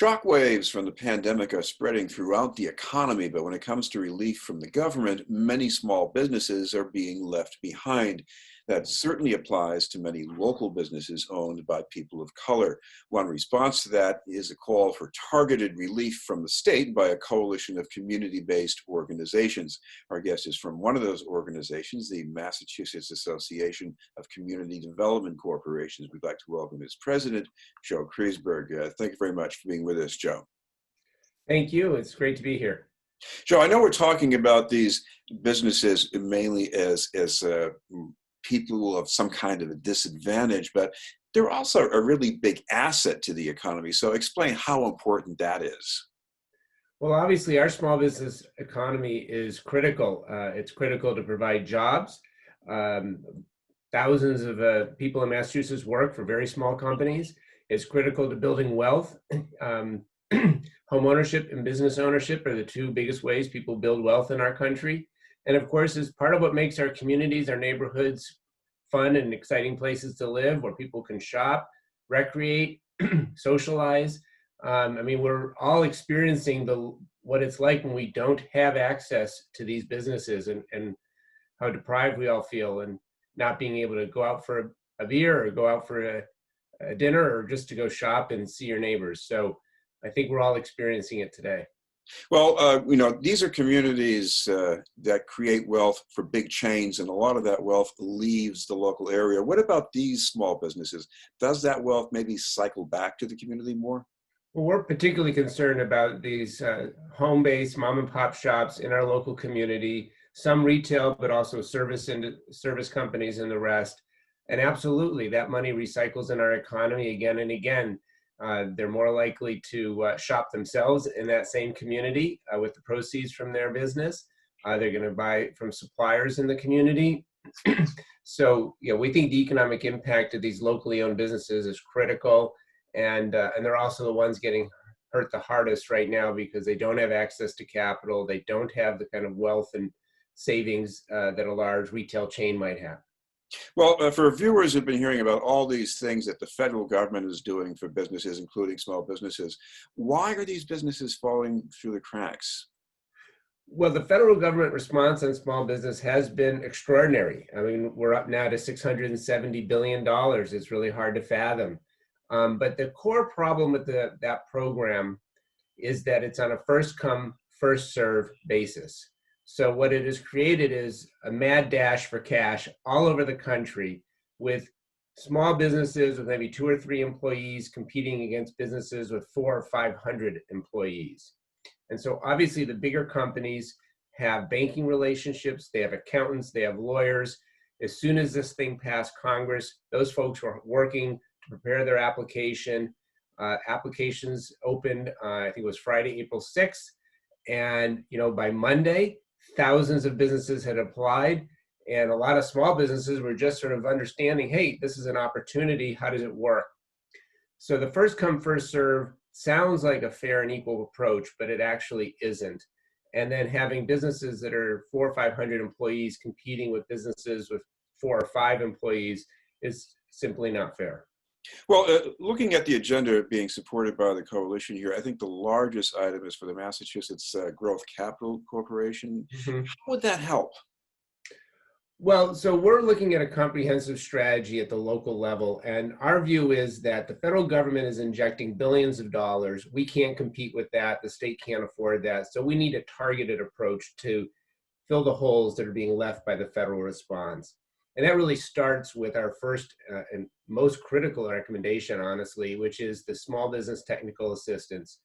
Shockwaves from the pandemic are spreading throughout the economy, but when it comes to relief from the government, many small businesses are being left behind. That certainly applies to many local businesses owned by people of color. One response to that is a call for targeted relief from the state by a coalition of community-based organizations. Our guest is from one of those organizations, the Massachusetts Association of Community Development Corporations. We'd like to welcome its president, Joe Kriesberg. Thank you very much for being with us, Joe. Thank you. It's great to be here. Joe, I know we're talking about these businesses mainly as people of some kind of a disadvantage, but they're also a really big asset to the economy. So explain how important that is. Well, obviously, our small business economy is critical. It's critical to provide jobs. Thousands of people in Massachusetts work for very small companies. It's critical to building wealth. Home ownership and business ownership are the two biggest ways people build wealth in our country. And of course, is part of what makes our communities, our neighborhoods, fun and exciting places to live, where people can shop, recreate, socialize. We're all experiencing what it's like when we don't have access to these businesses, and how deprived we all feel, and not being able to go out for a beer or go out for a dinner, or just to go shop and see your neighbors. So I think we're all experiencing it today. Well, these are communities that create wealth for big chains, and a lot of that wealth leaves the local area. What about these small businesses? Does that wealth maybe cycle back to the community more? Well, we're particularly concerned about these home-based mom and pop shops in our local community, some retail, but also service companies and the rest. And absolutely, that money recycles in our economy again and again. They're more likely to shop themselves in that same community with the proceeds from their business. They're going to buy from suppliers in the community. So, we think the economic impact of these locally owned businesses is critical, and they're also the ones getting hurt the hardest right now because they don't have access to capital. They don't have the kind of wealth and savings that a large retail chain might have. Well, for viewers who've been hearing about all these things that the federal government is doing for businesses, including small businesses, why are these businesses falling through the cracks? Well, the federal government response on small business has been extraordinary. We're up now to $670 billion. It's really hard to fathom. But the core problem with that program is that it's on a first come, first serve basis. So what it has created is a mad dash for cash all over the country, with small businesses with maybe 2 or 3 employees competing against businesses with 400 or 500 employees. And so obviously the bigger companies have banking relationships, they have accountants, they have lawyers. As soon as this thing passed Congress, those folks were working to prepare their application. Applications opened, I think it was Friday, April 6th. And by Monday, thousands of businesses had applied, and a lot of small businesses were just sort of understanding, hey, this is an opportunity, how does it work? So the first come, first serve sounds like a fair and equal approach, but it actually isn't. And then having businesses that are 400 or 500 employees competing with businesses with 4 or 5 employees is simply not fair. Well, looking at the agenda being supported by the coalition here, I think the largest item is for the Massachusetts Growth Capital Corporation. Mm-hmm. How would that help? Well, so we're looking at a comprehensive strategy at the local level, and our view is that the federal government is injecting billions of dollars. We can't compete with that. The state can't afford that. So we need a targeted approach to fill the holes that are being left by the federal response. And that really starts with our first and most critical recommendation, honestly, which is the small business technical assistance.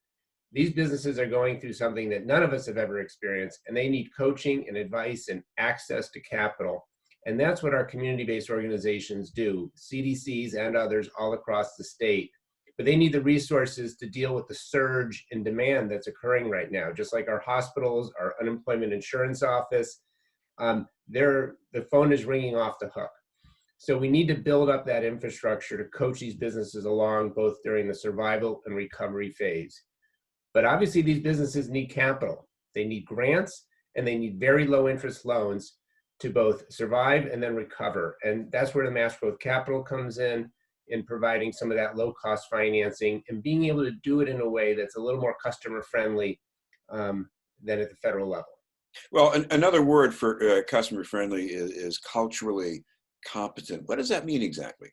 These businesses are going through something that none of us have ever experienced, and they need coaching and advice and access to capital. And that's what our community-based organizations do, CDCs and others all across the state. But they need the resources to deal with the surge in demand that's occurring right now, just like our hospitals, our unemployment insurance office. The phone is ringing off the hook. So we need to build up that infrastructure to coach these businesses along, both during the survival and recovery phase. But obviously these businesses need capital. They need grants, and they need very low interest loans to both survive and then recover. And that's where the Mass Growth Capital comes in. in providing some of that low-cost financing and being able to do it in a way that's a little more customer-friendly than at the federal level. Well, another word for customer friendly is culturally competent. What does that mean exactly?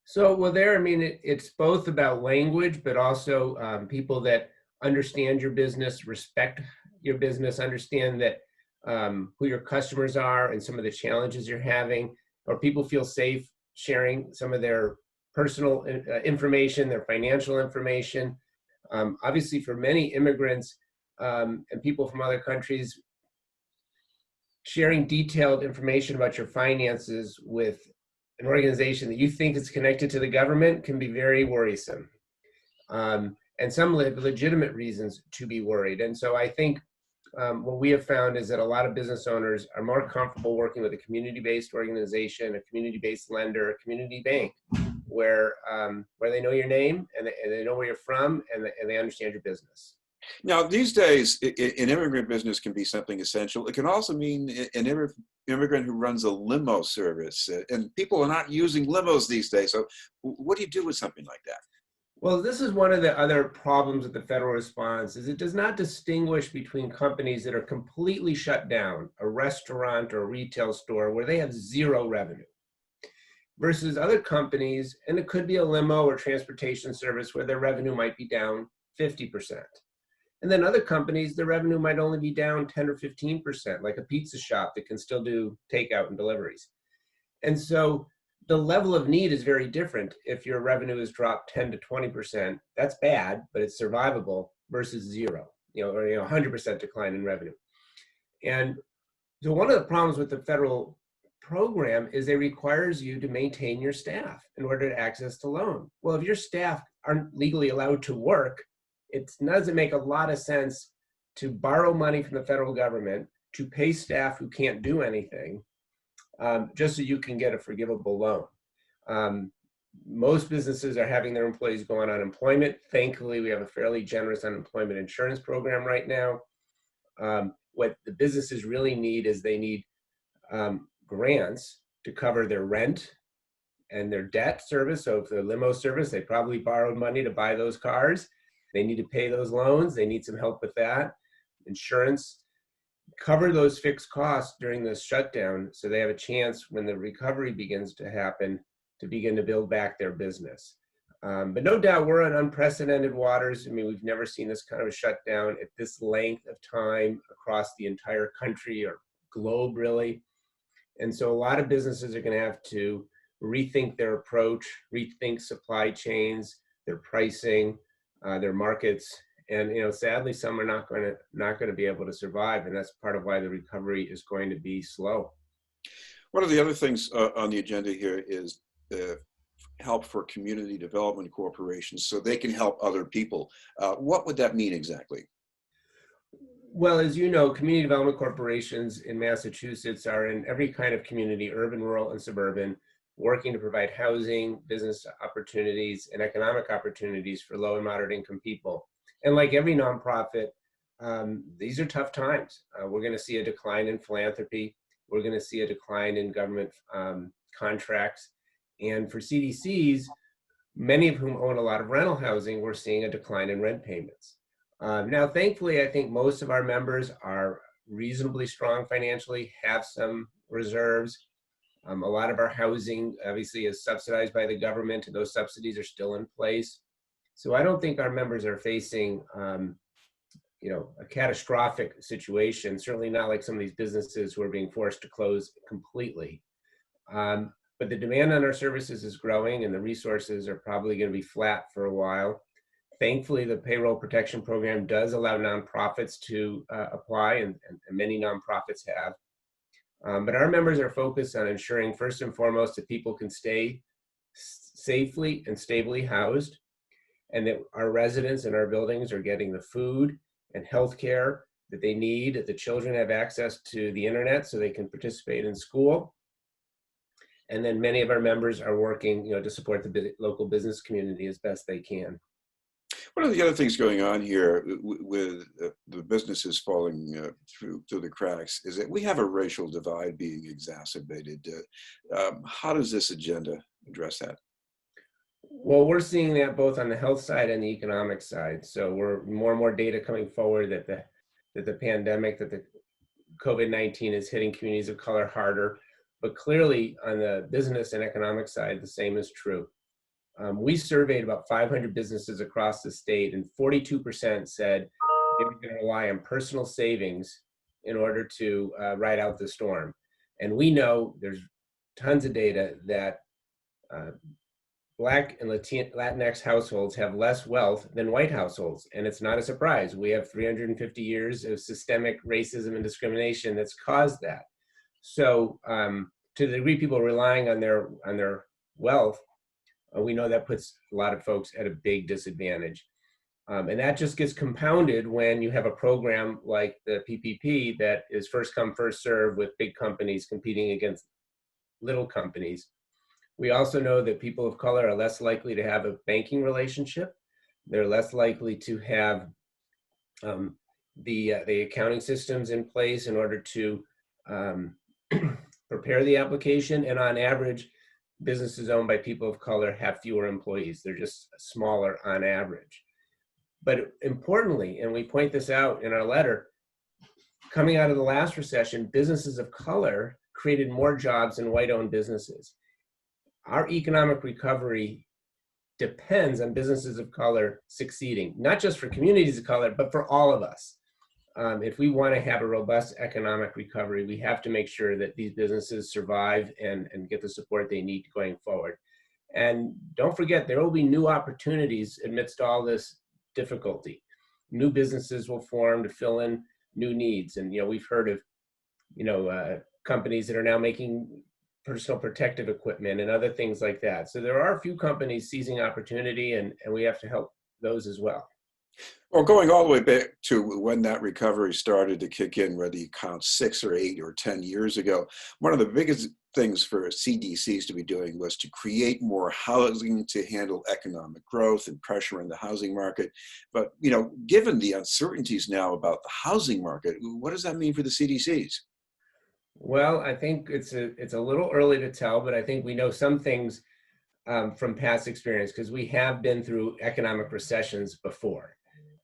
So, well, I mean, it's both about language, but also people that understand your business, respect your business, understand that who your customers are and some of the challenges you're having, or people feel safe sharing some of their personal information, their financial information. Obviously, for many immigrants and people from other countries, sharing detailed information about your finances with an organization that you think is connected to the government can be very worrisome. And some have legitimate reasons to be worried. And so I think what we have found is that a lot of business owners are more comfortable working with a community-based organization, a community-based lender, a community bank, where they know your name and they know where you're from and they understand your business. Now, these days, an immigrant business can be something essential. It can also mean an immigrant who runs a limo service, and people are not using limos these days. So what do you do with something like that? Well, this is one of the other problems with the federal response is it does not distinguish between companies that are completely shut down, a restaurant or a retail store where they have zero revenue, versus other companies, and it could be a limo or transportation service where their revenue might be down 50%. And then other companies, their revenue might only be down 10 or 15%, like a pizza shop that can still do takeout and deliveries. And so the level of need is very different. If your revenue has dropped 10 to 20%, that's bad, but it's survivable versus zero, or 100% decline in revenue. And so one of the problems with the federal program is it requires you to maintain your staff in order to access the loan. Well, if your staff aren't legally allowed to work, it doesn't make a lot of sense to borrow money from the federal government to pay staff who can't do anything just so you can get a forgivable loan. Most businesses are having their employees go on unemployment. Thankfully, we have a fairly generous unemployment insurance program right now. What the businesses really need is they need grants to cover their rent and their debt service. So if they're limo service, they probably borrowed money to buy those cars. They need to pay those loans. They need some help with that. Insurance, cover those fixed costs during this shutdown so they have a chance when the recovery begins to happen to begin to build back their business. But no doubt we're on unprecedented waters. I mean, we've never seen this kind of a shutdown at this length of time across the entire country or globe, really. And so a lot of businesses are going to have to rethink their approach, rethink supply chains, their pricing, their markets, and sadly, some are not going to be able to survive, and that's part of why the recovery is going to be slow. One of the other things on the agenda here is help for community development corporations so they can help other people. What would that mean exactly? Well, as you know, community development corporations in Massachusetts are in every kind of community, urban, rural, and suburban, working to provide housing, business opportunities, and economic opportunities for low and moderate income people. And like every nonprofit, these are tough times. We're going to see a decline in philanthropy. We're going to see a decline in government contracts. And for CDCs, many of whom own a lot of rental housing, we're seeing a decline in rent payments. Now, thankfully, I think most of our members are reasonably strong financially, have some reserves. A lot of our housing obviously is subsidized by the government, and those subsidies are still in place. So I don't think our members are facing, a catastrophic situation. Certainly not like some of these businesses who are being forced to close completely. But the demand on our services is growing, and the resources are probably going to be flat for a while. Thankfully, the payroll protection program does allow nonprofits to apply, and many nonprofits have. But our members are focused on ensuring, first and foremost, that people can stay safely and stably housed, and that our residents in our buildings are getting the food and health care that they need, that the children have access to the internet so they can participate in school. And then many of our members are working, to support the local business community as best they can. One of the other things going on here with the businesses falling through the cracks is that we have a racial divide being exacerbated. How does this agenda address that? Well, we're seeing that both on the health side and the economic side. So we're more and more data coming forward that the pandemic, that the COVID-19 is hitting communities of color harder. But clearly on the business and economic side, the same is true. We surveyed about 500 businesses across the state, and 42% said they were going to rely on personal savings in order to ride out the storm. And we know there's tons of data that uh, Black and Latinx households have less wealth than white households. And it's not a surprise. We have 350 years of systemic racism and discrimination that's caused that. So to the degree people are relying on their wealth, we know that puts a lot of folks at a big disadvantage. And that just gets compounded when you have a program like the PPP that is first come, first serve, with big companies competing against little companies. We also know that people of color are less likely to have a banking relationship. They're less likely to have the accounting systems in place in order to prepare the application. And on average, businesses owned by people of color have fewer employees. They're just smaller on average. But importantly, and we point this out in our letter, coming out of the last recession, businesses of color created more jobs than white-owned businesses. Our economic recovery depends on businesses of color succeeding, not just for communities of color, but for all of us. If we want to have a robust economic recovery, we have to make sure that these businesses survive and get the support they need going forward. And don't forget, there will be new opportunities amidst all this difficulty. New businesses will form to fill in new needs. And, we've heard of, companies that are now making personal protective equipment and other things like that. So there are a few companies seizing opportunity, and we have to help those as well. Well, going all the way back to when that recovery started to kick in, whether you count 6 or 8 or 10 years ago, one of the biggest things for CDCs to be doing was to create more housing to handle economic growth and pressure in the housing market. But, given the uncertainties now about the housing market, what does that mean for the CDCs? Well, I think it's a little early to tell, but I think we know some things from past experience, because we have been through economic recessions before.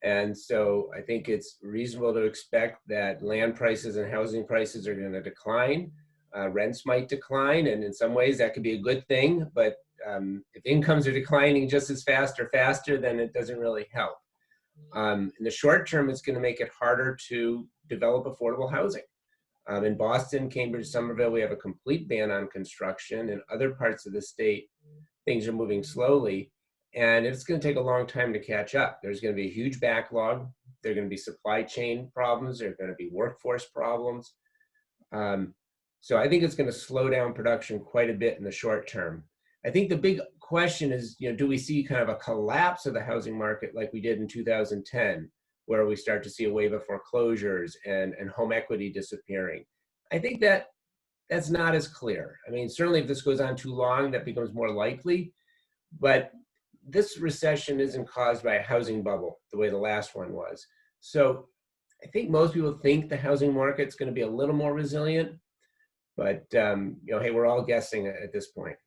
And so I think it's reasonable to expect that land prices and housing prices are going to decline. Rents might decline, and in some ways that could be a good thing. But if incomes are declining just as fast or faster, then it doesn't really help. In the short term, it's going to make it harder to develop affordable housing. In Boston, Cambridge, Somerville, we have a complete ban on construction. In other parts of the state, things are moving slowly, and it's going to take a long time to catch up. There's going to be a huge backlog. There are going to be supply chain problems. There are going to be workforce problems. So I think it's going to slow down production quite a bit in the short term. I think the big question is, do we see kind of a collapse of the housing market like we did in 2010, where we start to see a wave of foreclosures and home equity disappearing? I think that's not as clear. I mean, certainly if this goes on too long, that becomes more likely. But this recession isn't caused by a housing bubble the way the last one was. So I think most people think the housing market's going to be a little more resilient. But, hey, we're all guessing at this point.